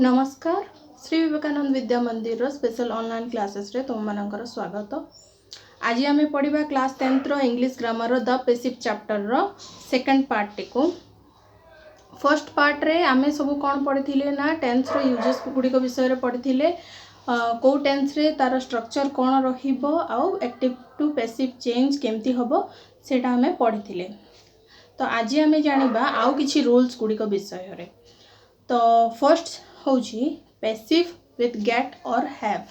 नमस्कार श्री विवेकानंद विद्या मंदिर special online classes रे तुम मानकर स्वागत। आज आम पढ़ा क्लास 10th रो English grammar the passive chapter रो सेकंड पार्ट टी को। फर्स्ट पार्ट रे आमे सब कौन पढ़ी ना टेंस रो यूजेस गुड़िक विषय पढ़ी कौ टेंस रे तार स्ट्रक्चर कौन रहिबो आउ एक्टिव टू पैसिव चेंज केमती हबो सेटा आमे पढ़ी। तो आज आमे जानिबा आउ किछि रूल्स गुड़िक विषय रे। तो फर्स्ट होची पैसिव विथ गेट और हैव।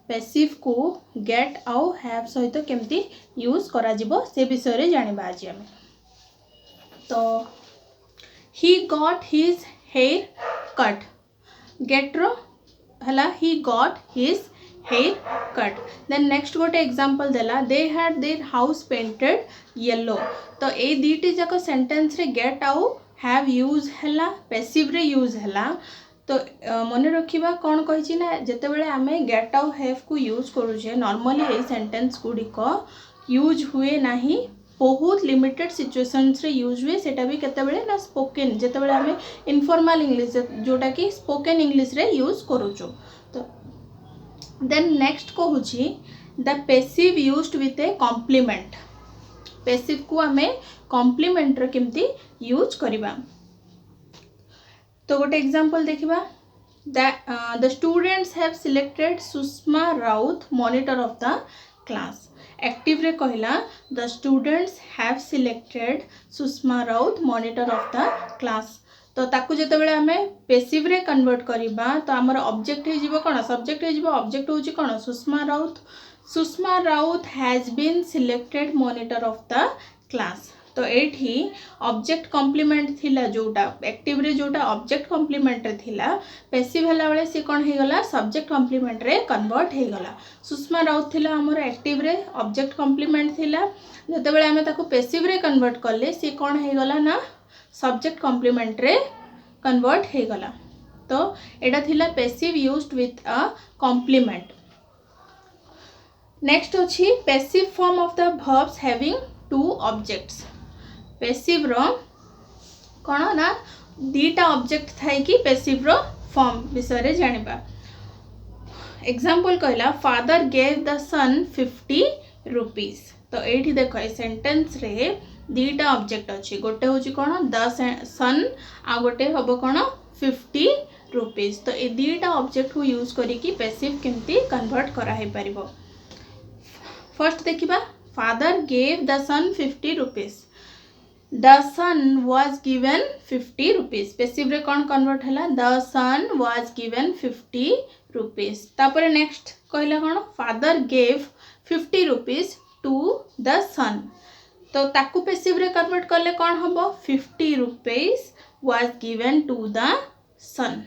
पैसिव को गेट आउ हैव सहित केमती यूज करा जिवो से विषय रे जानिबा आज आमे। तो he got his hair cut. Get रो हला he got his hair cut. Then next गोटे एग्जांपल देला they had their house painted yellow. तो ए दीटी जाक सेंटेंस रे गेट आउ हैव यूज हला पैसिव रे यूज हला। तो मन रखिबा कौन कहिछि ना जेतेबेले आमे गेट आउ हैव को यूज करूछे नॉर्मली ए सेंटेंस गुड़िक यूज हुए नाही, बहुत लिमिटेड सिचुएशंस रे यूज हुए। सेटा भी केतेबेले ना स्पोकन जेतेबेले आमे इनफॉर्मल इंग्लिश जोटा कि स्पोकन इंग्लिश रे यूज करूछु। तो देन नेक्स्ट कहूछि the passive used with a complement. Passive को आमे कॉम्प्लीमेंट रे केमती यूज करिबा। तो गोटे एग्जांपल देखिबा the students have selected Sushma Raut monitor of the class. Active रे कहला the students have selected Sushma Raut monitor of the class. तो ताकू जेतेबेले आमे पैसिव रे कन्वर्ट करिबा तो हमर ऑब्जेक्ट हे जिवो कोन सब्जेक्ट हे जिवो। ऑब्जेक्ट होची कोन Sushma Raut. Sushma Raut has been selected monitor of the class. तो एठी ऑब्जेक्ट कॉम्प्लीमेंट थिला जोटा एक्टिव रे जोटा ऑब्जेक्ट कॉम्प्लीमेंट रे थिला पैसिव हला बेले से कोन हे गला सब्जेक्ट कॉम्प्लीमेंट रे कन्वर्ट हे गला। सुषमा राउत थिला हमर एक्टिव रे ऑब्जेक्ट कॉम्प्लीमेंट थिला जेतेबेले आमे ताको पैसिव रे कन्वर्ट करले से कोन हे गला ना सब्जेक्ट कॉम्प्लीमेंट रे कन्वर्ट हे गला। तो एटा थिला passive used with a complement. Next अछि passive form of the verbs having two objects. Passive रो कोन ना दीटा ऑब्जेक्ट थाई कि पैसिव रो फॉर्म विषय रे जानिबा। एग्जांपल कहला father gave the son 50 rupees. तो एठी देखो ए सेंटेंस रे दीटा ऑब्जेक्ट अछि गोटे होची कोन द सन आ गोटे हबो कोन 50 रुपीस। तो ए दीटा ऑब्जेक्ट को यूज करी कि पैसिव केमती कन्वर्ट करा हे परिबो। फर्स्ट देखिबा father gave the son 50 rupees. The son was given 50 rupees। Passive रे कौन कन्वर्ट हैला the son was given 50 rupees। तापर नेक्स्ट कहला कौन father gave 50 rupees to the son। तो ताकू पैसिव रे कन्वर्ट करले कौन हबो 50 rupees was given to the son।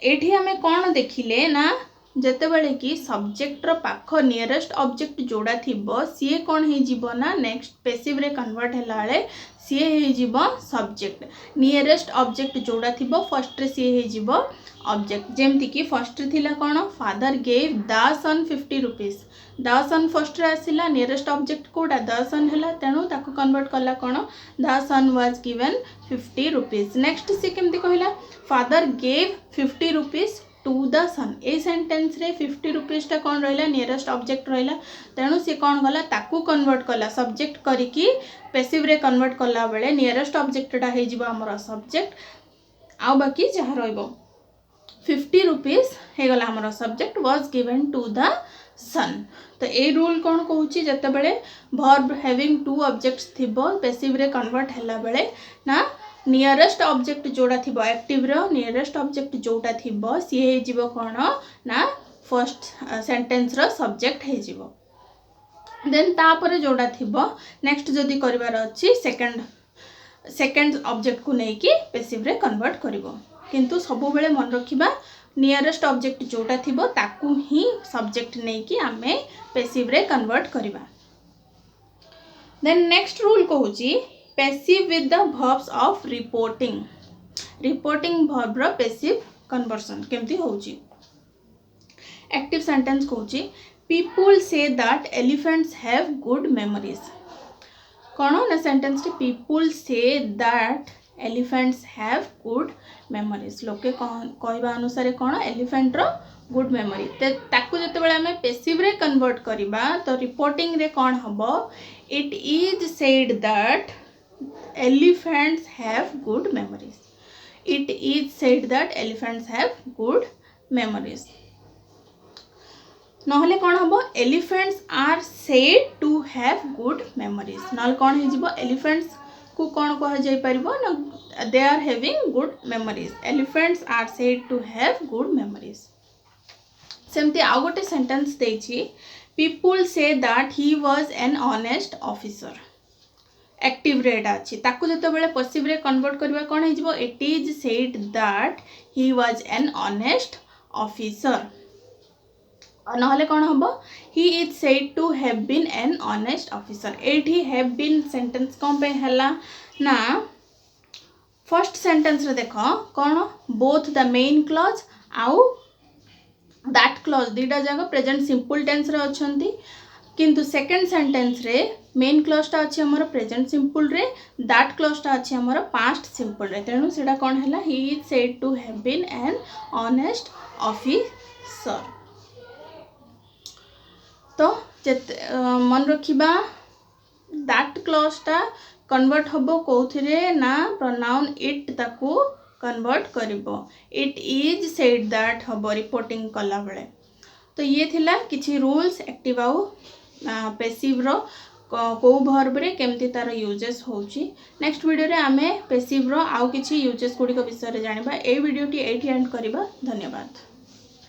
एठी हमें कौन देखिले ना जेतेबेले कि सब्जेक्ट रो पाख नियरेस्ट ऑब्जेक्ट जोड़ा थिबो सी कौन हे जीवो ना नेक्स्ट पैसिव रे कन्वर्ट हैला बेले सी हे जीवो सब्जेक्ट। नियरेस्ट ऑब्जेक्ट जोड़ा थिबो फर्स्ट रे सी हे जीवो ऑब्जेक्ट। जेमति कि फर्स्ट रे थिला कोन father gave the son 50 rupees. The son first रे आसिला नियरेस्ट ऑब्जेक्ट कोडा द सन हैला तेनु ताको कन्वर्ट करला कोन the son was given 50 rupees. Next सी केमति कहला father gave 50 rupees to the son. ए सेंटेंस रे 50 रुपीस टा कौन रहिला नियरेस्ट ऑब्जेक्ट रहिला तेणु से कौन गला ताकू कन्वर्ट कला सब्जेक्ट करिकी पैसिव रे कन्वर्ट कला बेले नियरेस्ट ऑब्जेक्ट टा हे जिवो हमर सब्जेक्ट आ बाकी जहा रहइबो 50 रुपीस हे गला हमर subject was given to the son. तो ए रूल कौन कहूची जेतेबेले वर्ब हैविंग टू ऑब्जेक्ट्स थिबो पैसिव रे कन्वर्ट हैला बेले ना नियरेस्ट ऑब्जेक्ट जोड़ा थिबो एक्टिव रो नियरेस्ट ऑब्जेक्ट जोटा थिबो सी हे जिवो कोन ना फर्स्ट सेंटेंस रो सब्जेक्ट हे जिवो। देन तापर जोड़ा थिबो नेक्स्ट जदी करिवार अछि सेकंड ऑब्जेक्ट को नै कि पैसिव रे कन्वर्ट करिवो। किंतु सबु बेले मन रखिबा नियरेस्ट ऑब्जेक्ट जोटा थिबो ताकू ही सब्जेक्ट नै कि आमे पैसिव रे कन्वर्ट करिबा। देन नेक्स्ट रूल कहूची passive with the verbs of reporting. Reporting verb रो पैसिव कन्वर्सन केमती होची। एक्टिव सेंटेंस कहूची people say that elephants have good memories। कौन ना सेंटेंस टी people say that elephants have good memories लोके कहवा अनुसार कौन एलिफेंट रो गुड मेमोरी ताकू जिते आम पेसिव रे कन्वर्ट करवा तो रिपोर्टिंग रे कौन हम it is said that elephants have good memories it is said that elephants have good memories नहले कौन हम elephants are said to have good memories ना कौन हो एलिफेंट्स को कौन कह जाई परिबो ना they are having good memories elephants are said to have good memories सेमती आउ गोटे सेंटेंस देछि people say that he was an honest officer active रेड अच्छी ताकू जो बेले पसिव रे कन्वर्ट करबा कौन हो it is said that he was an honest officer नहले कौन हम he is said to have been an honest officer एठी हैव बीन सेंटेंस कौन पे हला ना फर्स्ट सेंटेंस रे देखो कौन बोथ द मेन क्लॉज आउ दैट क्लॉज दीटा जाक प्रेजेंट सिंपल टेंस रे अछंती किंतु सेकंड सेंटेंस रे मेन क्लॉज टा अछि हमर प्रेजेंट सिंपल रे दैट क्लॉज टा अछि हमर पास्ट सिंपल रे तेनु सेटा कौन हला he is said to have been an honest officer तो मन रखिबा दैट क्लॉज टा कन्वर्ट हबो कोथिरे ना प्रोनाउन इट ताकू कन्वर्ट करिवो इट इज सेड दैट हबो रिपोर्टिंग कला बेले तो ये थिला किछि रूल्स एक्टिव आउ पैसिव रो को वर्ब रे केमती तार यूजेस होची नेक्स्ट वीडियो रे आमे पैसिव रो आउ किछि यूजेस गुडी को विषय रे जानिबा ए वीडियो टी एठी एंड करबा धन्यवाद।